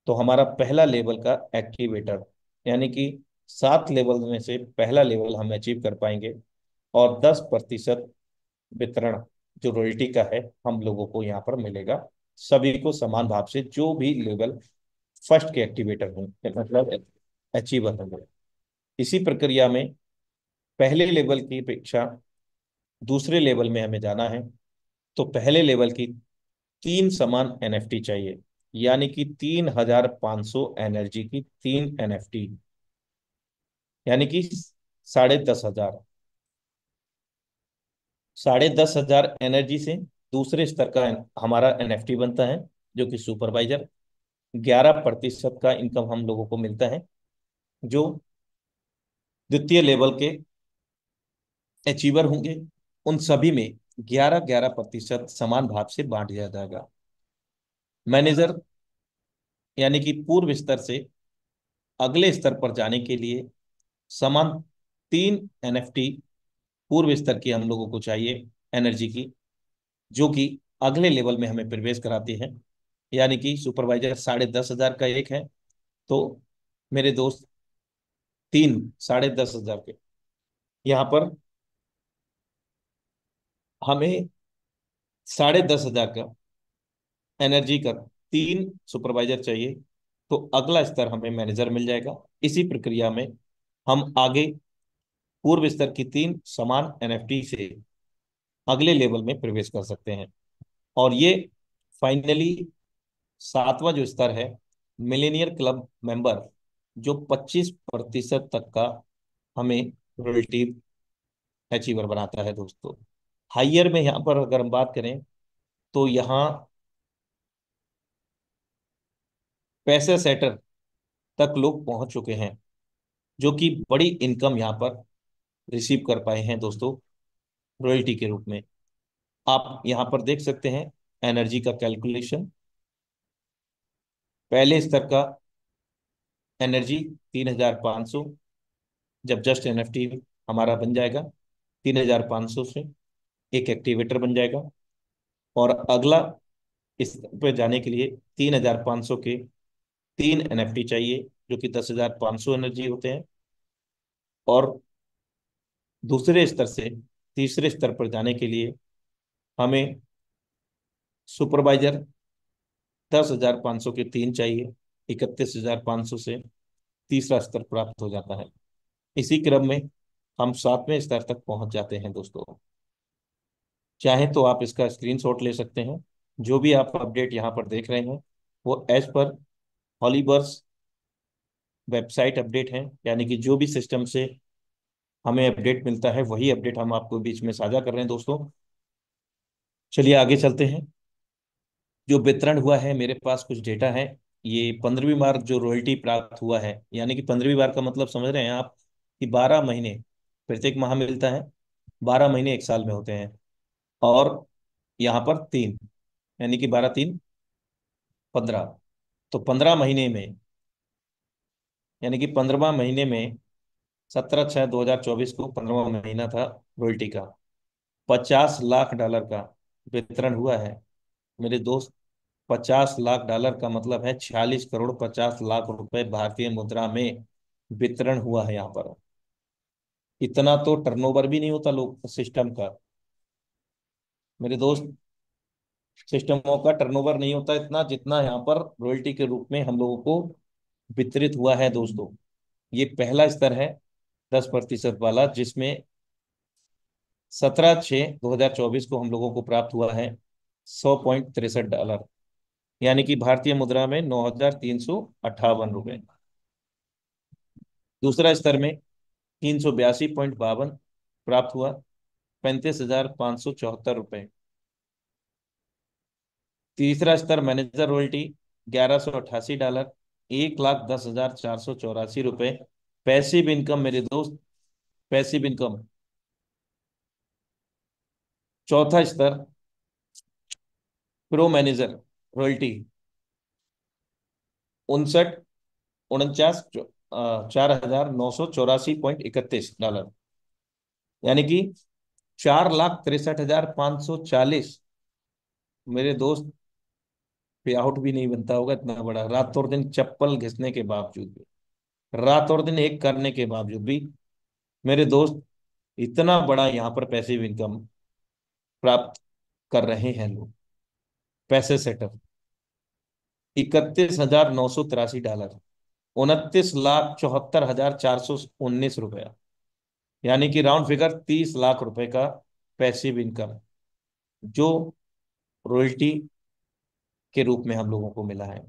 A: तो हमारा पहला लेवल का एक्टिवेटर, यानी कि 7 लेवल में से पहला लेवल हम अचीव कर पाएंगे। और 10% वितरण जो रॉयल्टी का है हम लोगों को यहाँ पर मिलेगा, सभी को समान भाव से, जो भी लेवल फर्स्ट के एक्टिवेटर होंगे, मतलब अचीवर होंगे। इसी प्रक्रिया में पहले लेवल की अपेक्षा दूसरे लेवल में हमें जाना है, तो पहले लेवल की 3 समान एनएफटी चाहिए, यानी कि 3,500 एनर्जी की 3 एनएफटी, यानी कि 10,500। 10,500 एनर्जी से दूसरे स्तर का हमारा एनएफटी बनता है, जो कि सुपरवाइजर। 11% का इनकम हम लोगों को मिलता है, जो द्वितीय लेवल के अचीवर होंगे। उन सभी में 11-11% समान भाग से बांट दिया जाएगा। मैनेजर यानी कि पूर्व स्तर से अगले स्तर पर जाने के लिए समान 3 एनएफटी पूर्व स्तर की हम लोगों को चाहिए एनर्जी की, जो कि अगले लेवल में हमें प्रवेश कराती है। यानी कि सुपरवाइजर 10,500 का एक है, तो मेरे दोस्त 10,500 के यहाँ पर हमें 10,500 का एनर्जी का 3 सुपरवाइजर चाहिए, तो अगला स्तर हमें मैनेजर मिल जाएगा। इसी प्रक्रिया में हम आगे पूर्व स्तर की 3 समान एनएफटी से अगले लेवल में प्रवेश कर सकते हैं। और ये फाइनली 7वां जो स्तर है, मिलेनियर क्लब मेंबर, जो 25% तक का हमें रॉयल्टी अचीवर बनाता है दोस्तों। हाइयर में यहाँ पर अगर हम बात करें, तो यहाँ पैसे सेटर तक लोग पहुंच चुके हैं, जो कि बड़ी इनकम यहाँ पर रिसीव कर पाए हैं दोस्तों, रॉयल्टी के रूप में। आप यहाँ पर देख सकते हैं एनर्जी का कैलकुलेशन। पहले स्तर का एनर्जी 3,500, जब जस्ट एनएफटी हमारा बन जाएगा 3,500 से एक एक्टिवेटर बन जाएगा। और अगला इस पे जाने के लिए 3,500 के 3 एनएफटी चाहिए, जो कि 10,500 एनर्जी होते हैं। और दूसरे स्तर से तीसरे स्तर पर जाने के लिए हमें सुपरवाइजर 10,500 के 3 चाहिए, 31,500 से तीसरा स्तर प्राप्त हो जाता है। इसी क्रम में हम 7वें स्तर तक पहुंच जाते हैं दोस्तों। चाहे तो आप इसका स्क्रीनशॉट ले सकते हैं। जो भी आप अपडेट यहाँ पर देख रहे हैं, वो एज पर हॉलीबर्स वेबसाइट अपडेट है, यानी कि जो भी सिस्टम से हमें अपडेट मिलता है, वही अपडेट हम आपको बीच में साझा कर रहे हैं दोस्तों। चलिए आगे चलते हैं। जो वितरण हुआ है, मेरे पास कुछ डेटा है। ये 15वीं बार जो रॉयल्टी प्राप्त हुआ है, यानी कि 15वीं बार का मतलब समझ रहे हैं आप, कि 12 महीने प्रत्येक माह मिलता है। 12 महीने एक साल में होते हैं। और यहाँ पर तीन, यानी कि 12 3 15। तो 15 महीने में, यानी कि 15वां महीने में 17/6/2024 को 15वां महीना था रॉयल्टी का। $50 लाख का वितरण हुआ है मेरे दोस्त। $50 लाख का मतलब है 46 करोड़ 50 लाख रुपए भारतीय मुद्रा में वितरण हुआ है यहाँ पर। इतना तो टर्नओवर भी नहीं होता लोग सिस्टम का, मेरे दोस्त। सिस्टमों का टर्नओवर नहीं होता इतना, जितना यहाँ पर रॉयल्टी के रूप में हम लोगों को वितरित हुआ है दोस्तों। ये पहला स्तर है 10% वाला, जिसमें 17/6/2024 को हम लोगों को प्राप्त हुआ है $100.63, यानी कि भारतीय मुद्रा में 9,358 रुपए। दूसरा स्तर में 382.52 प्राप्त हुआ, 35,574 रुपए। तीसरा स्तर मैनेजर रॉयल्टी $1,188, 1,10,484 रुपए। पैसिव इनकम मेरे दोस्त, पैसिव इनकम। चौथा स्तर प्रो मैनेजर रॉयल्टी 59 49 $4,984.31, यानी कि 4,63,540। मेरे दोस्त, पे आउट भी नहीं बनता होगा इतना बड़ा, रात और दिन चप्पल घिसने के बावजूद भी, रात और दिन एक करने के बावजूद भी मेरे दोस्त, इतना बड़ा यहाँ पर पैसिव इनकम प्राप्त कर रहे हैं लोग। पैसे सेटअप $31,983, 29,74,419 रुपया, यानी कि राउंड फिगर 30 लाख रुपए का पैसिव इनकम, जो रॉयल्टी के रूप में हम लोगों को मिला है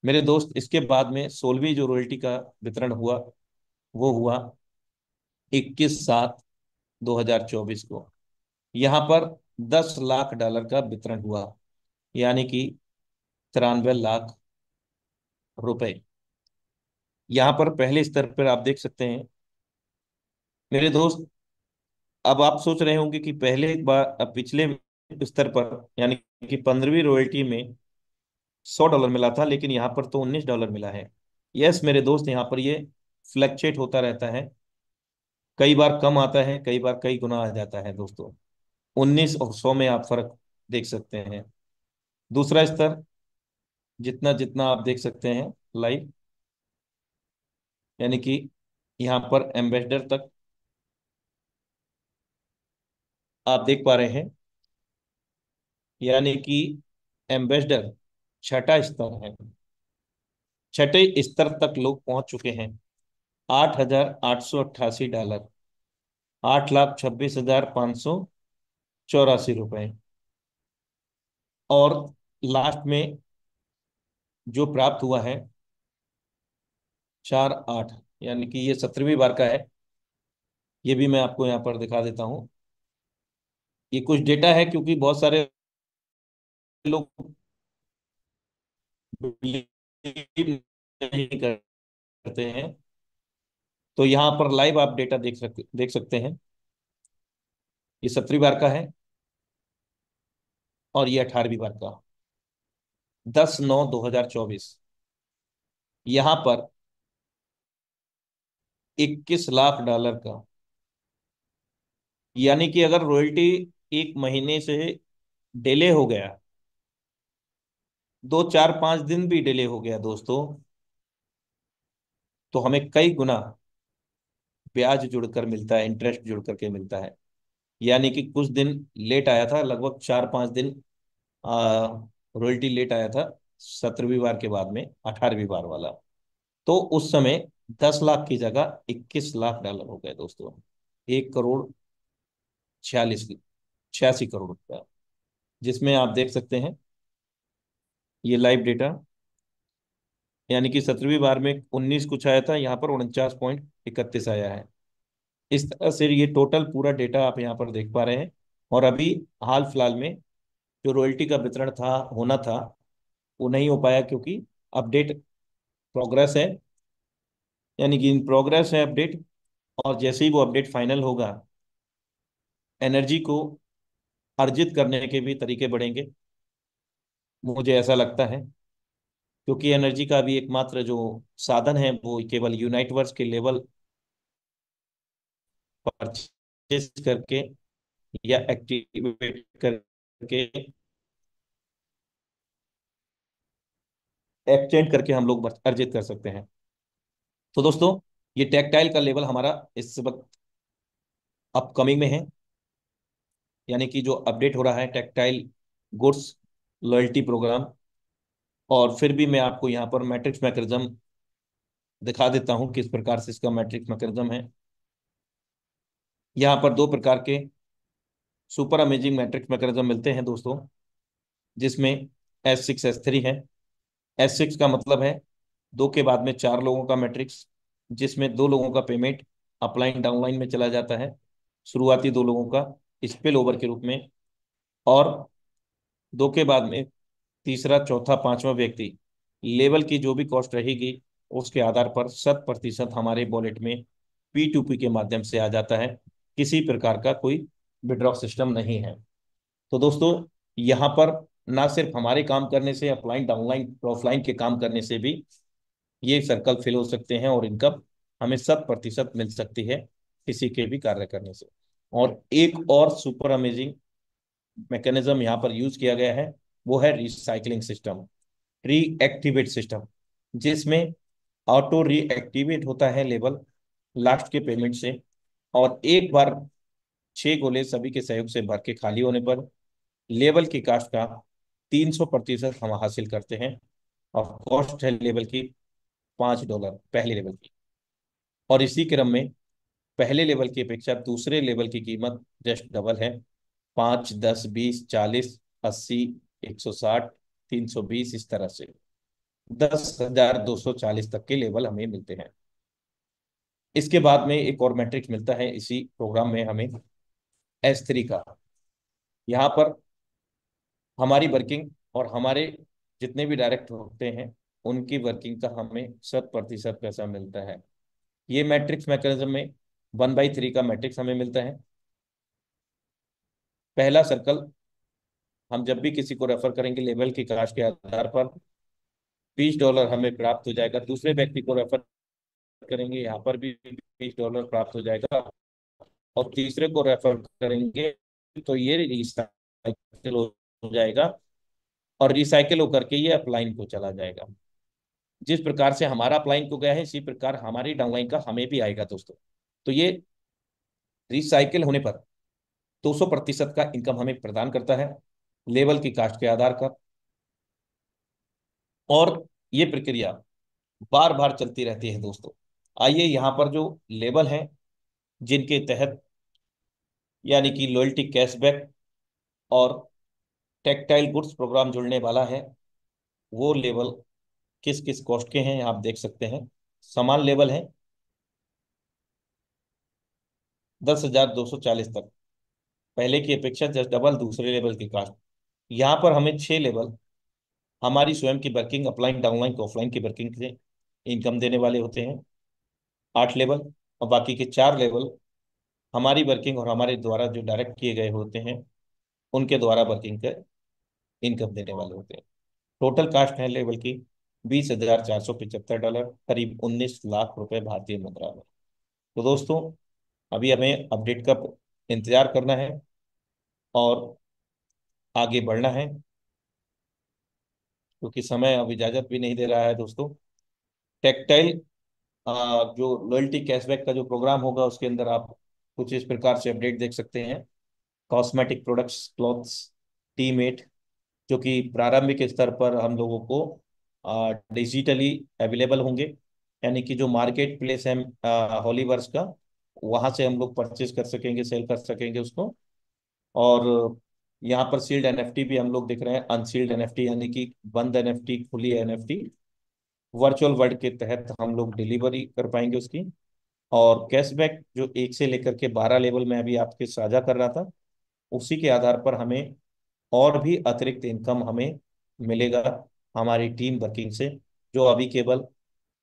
A: मेरे दोस्त। इसके बाद में 16वीं जो रॉयल्टी का वितरण हुआ, वो हुआ 21/7/2024 को। यहाँ पर $10 लाख का वितरण हुआ, यानी कि 93 लाख रुपए। यहाँ पर पहले स्तर पर आप देख सकते हैं मेरे दोस्त। अब आप सोच रहे होंगे कि पहले एक बार, अब पिछले स्तर पर, यानी कि 15वीं रॉयल्टी में $100 मिला था, लेकिन यहाँ पर तो $19 मिला है। यस मेरे दोस्त, यहाँ पर ये फ्लक्चुएट होता रहता है, कई बार कम आता है, कई बार कई गुना आ जाता है दोस्तों। 19 और 100 में आप फर्क देख सकते हैं। दूसरा स्तर, जितना जितना आप देख सकते हैं लाइव, यानी कि यहाँ पर एम्बेसडर तक आप देख पा रहे हैं, यानी कि एम्बेसडर छठा स्तर है। छठे स्तर तक लोग पहुंच चुके हैं। $8,888, 8,26,584 रुपए। और लास्ट में जो प्राप्त हुआ है 4/8, यानी कि ये 17वीं बार का है। ये भी मैं आपको यहाँ पर दिखा देता हूँ। ये कुछ डेटा है, क्योंकि बहुत सारे लोग बिलीव नहीं करते हैं। तो यहाँ पर लाइव आप डेटा देख सकते हैं। ये 17वीं बार का है, और ये 18वीं बार का, 10/9/2024। यहाँ पर $21 लाख का, यानी कि अगर रॉयल्टी एक महीने से डिले हो गया, 2 4 5 दिन भी डिले हो गया दोस्तों, तो हमें कई गुना ब्याज जुड़कर मिलता है, इंटरेस्ट जुड़ करके मिलता है। यानी कि कुछ दिन लेट आया था, लगभग 4 5 दिन रॉयल्टी लेट आया था 17वीं बार के बाद में, 18वीं बार वाला। तो उस समय 10 लाख की जगह $21 लाख हो गए दोस्तों। 1,46,86 करोड़ रुपया, जिसमें आप देख सकते हैं ये लाइव डेटा, यानी कि 17वीं बार में 19 कुछ आया था, यहाँ पर 49.31 आया है। इस तरह से ये टोटल पूरा डेटा आप यहाँ पर देख पा रहे हैं। और अभी हाल फिलहाल में जो रॉयल्टी का वितरण था, होना था, वो नहीं हो पाया क्योंकि अपडेट प्रोग्रेस है, यानी कि इन प्रोग्रेस है अपडेट। और जैसे ही वो अपडेट फाइनल होगा, एनर्जी को अर्जित करने के भी तरीके बढ़ेंगे, मुझे ऐसा लगता है। क्योंकि एनर्जी का भी एकमात्र जो साधन है वो केवल यूनाइटवर्स के लेवल परचेज करके या एक्टिवेट करके, एक्सचेंज करके हम लोग अर्जित कर सकते हैं। तो दोस्तों, ये टेक्टाइल का लेवल हमारा इस वक्त अपकमिंग में है, यानी कि जो अपडेट हो रहा है टेक्टाइल गुड्स लॉयल्टी प्रोग्राम। और फिर भी मैं आपको यहाँ पर मैट्रिक्स मैकेनिज्म दिखा देता हूँ किस प्रकार से इसका मैट्रिक्स मैकेनिज्म है। यहाँ पर दो प्रकार के सुपर अमेजिंग मैट्रिक्स मैकेनिज्म मिलते हैं दोस्तों, जिसमें S6 S3 है। S6 का मतलब है दो के बाद में चार लोगों का मैट्रिक्स, जिसमें दो लोगों का पेमेंट अपलाइन डाउनलाइन में चला जाता है, शुरुआती दो लोगों का स्पिल ओवर के रूप में। और दो के बाद में तीसरा चौथा पांचवा व्यक्ति लेवल की जो भी कॉस्ट रहेगी उसके आधार पर 100% हमारे वॉलेट में P2P के माध्यम से आ जाता है। किसी प्रकार का कोई विड्रॉ सिस्टम नहीं है। तो दोस्तों, यहाँ पर ना सिर्फ हमारे काम करने से, अपलाइन डाउनलाइन ऑफलाइन के काम करने से भी ये सर्कल फिल हो सकते हैं और इनकम हमें 100% मिल सकती है किसी के भी कार्य करने से। और एक और सुपर अमेजिंग मैकेनिज्म यहाँ पर यूज किया गया है, वो है रिसाइकलिंग सिस्टम, रीएक्टिवेट सिस्टम, जिसमें ऑटो रीएक्टिवेट होता है लेवल लास्ट के पेमेंट से। और एक बार 6 गोले सभी के सहयोग से भर के खाली होने पर लेवल की कास्ट का 300% हम हासिल करते हैं। और कॉस्ट है लेवल की $5 पहले लेवल की। और इसी क्रम में पहले लेवल की अपेक्षा दूसरे लेवल की कीमत जस्ट डबल है। 5, 10, 20, 40, 80, 160, 320, इस तरह से 10,240 तक के लेवल हमें मिलते हैं। इसके बाद में एक और मैट्रिक्स मिलता है इसी प्रोग्राम में हमें, S3 का। यहाँ पर हमारी वर्किंग और हमारे जितने भी डायरेक्ट होते हैं उनकी वर्किंग का हमें 100% पैसा मिलता है। ये मैट्रिक्स मैकेनिज्म में 1/3 का मैट्रिक्स हमें मिलता है। पहला सर्कल, हम जब भी किसी को रेफर करेंगे लेवल की कास्ट के आधार पर $20 हमें प्राप्त हो जाएगा। दूसरे व्यक्ति को रेफर करेंगे, यहाँ पर भी $20 प्राप्त हो जाएगा। और तीसरे को रेफर करेंगे तो ये रिसाइकिल हो जाएगा, और रिसाइकिल होकर के ये अपलाइन को चला जाएगा। जिस प्रकार से हमारा अपलाइन को गया है, इसी प्रकार हमारी डाउनलाइन का हमें भी आएगा दोस्तों। तो ये रिसाइकिल होने पर 200% का इनकम हमें प्रदान करता है लेवल की कास्ट के आधार पर। और ये प्रक्रिया बार बार चलती रहती है दोस्तों। आइए यहाँ पर जो लेवल हैं जिनके तहत, यानी कि लॉयल्टी कैशबैक और टेक्टाइल गुड्स प्रोग्राम जुड़ने वाला है, वो लेवल किस किस कॉस्ट के हैं आप देख सकते हैं। समान लेवल है 10,240 तक, पहले की अपेक्षा जस्ट डबल दूसरे लेवल की कास्ट। यहाँ पर हमें 6 लेवल हमारी स्वयं की वर्किंग अपलाइन डाउनलाइन ऑफलाइन की वर्किंग से इनकम देने वाले होते हैं, 8 लेवल। और बाकी के 4 लेवल हमारी वर्किंग और हमारे द्वारा जो डायरेक्ट किए गए होते हैं उनके द्वारा वर्किंग का इनकम देने वाले होते हैं। टोटल कास्ट है लेवल की $20,475, करीब 19 लाख रुपए भारतीय मुद्रा में। तो दोस्तों, अभी हमें अपडेट का इंतजार करना है और आगे बढ़ना है, क्योंकि समय अब इजाजत भी नहीं दे रहा है दोस्तों। टेक्टाइल जो लॉयल्टी कैशबैक का जो प्रोग्राम होगा उसके अंदर आप कुछ इस प्रकार से अपडेट देख सकते हैं। कॉस्मेटिक प्रोडक्ट्स, क्लॉथ्स, टी मेट, जो कि प्रारंभिक स्तर पर हम लोगों को डिजिटली अवेलेबल होंगे, यानी कि जो मार्केट प्लेस है हॉलीवर्स का, वहां से हम लोग परचेज कर सकेंगे, सेल कर सकेंगे उसको। और यहाँ पर सील्ड एनएफटी भी हम लोग देख रहे हैं, अनसील्ड एनएफटी यानी कि बंद एनएफटी, खुली एनएफटी, वर्चुअल वर्ल्ड के तहत हम लोग डिलीवरी कर पाएंगे उसकी। और कैशबैक जो 1 से लेकर के 12 लेवल में अभी आपके साझा कर रहा था, उसी के आधार पर हमें और भी अतिरिक्त इनकम हमें मिलेगा हमारी टीम वर्किंग से, जो अभी केवल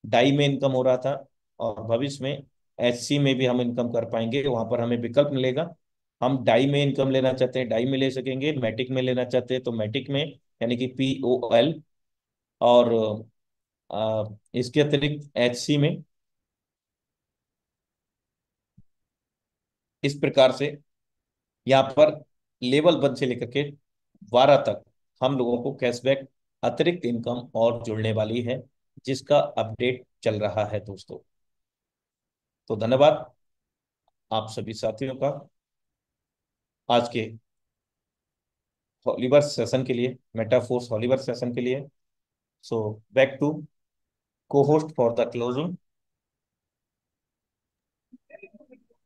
A: डाई में इनकम हो रहा था। और भविष्य में एचसी में भी हम इनकम कर पाएंगे, वहां पर हमें विकल्प मिलेगा। हम डाई में इनकम लेना चाहते हैं डाई में ले सकेंगे, मैटिक में लेना चाहते हैं तो मैटिक में, यानी कि POL। और इसके अतिरिक्त एचसी में। इस प्रकार से यहाँ पर लेवल 1 से लेकर के 12 तक हम लोगों को कैशबैक अतिरिक्त इनकम और जुड़ने वाली है, जिसका अपडेट चल रहा है दोस्तों। तो धन्यवाद आप सभी साथियों का आज के हॉलीवर्स सेशन के लिए, मेटाफोर्स हॉलीवर्स सेशन के लिए। सो बैक टू को host for the closing.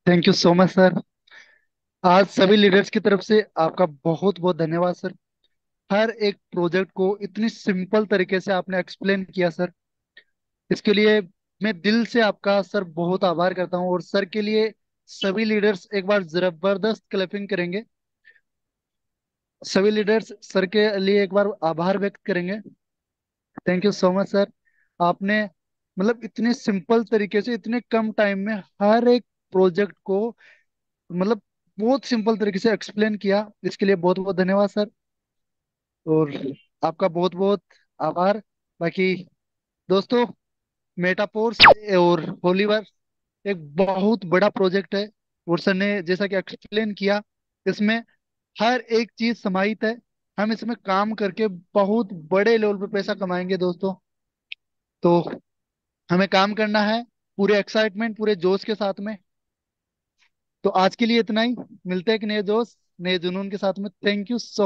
B: Thank you so much sir. आज सभी लीडर्स की तरफ से आपका बहुत बहुत धन्यवाद सर। हर एक प्रोजेक्ट को इतनी सिंपल तरीके से आपने एक्सप्लेन किया सर। इसके लिए मैं दिल से आपका सर बहुत आभार करता हूँ, और सर के लिए सभी लीडर्स एक बार जबरदस्त क्लैपिंग करेंगे। सभी लीडर्स सर के लिए एक बार आभार व्यक्त करेंगे। Thank you so much sir. आपने मतलब इतने सिंपल तरीके से इतने कम टाइम में हर एक प्रोजेक्ट को मतलब बहुत सिंपल तरीके से एक्सप्लेन किया, इसके लिए बहुत बहुत धन्यवाद सर। और आपका बहुत बहुत आभार। बाकी दोस्तों, मेटापोर्स और होलीवर एक बहुत बड़ा प्रोजेक्ट है, और सर ने जैसा कि एक्सप्लेन किया, इसमें हर एक चीज समाहित है। हम इसमें काम करके बहुत बड़े लेवल पे पैसा कमाएंगे दोस्तों। तो हमें काम करना है पूरे एक्साइटमेंट पूरे जोश के साथ में। तो आज के लिए इतना ही। मिलते हैं एक नए जोश नए जुनून के साथ में। Thank you so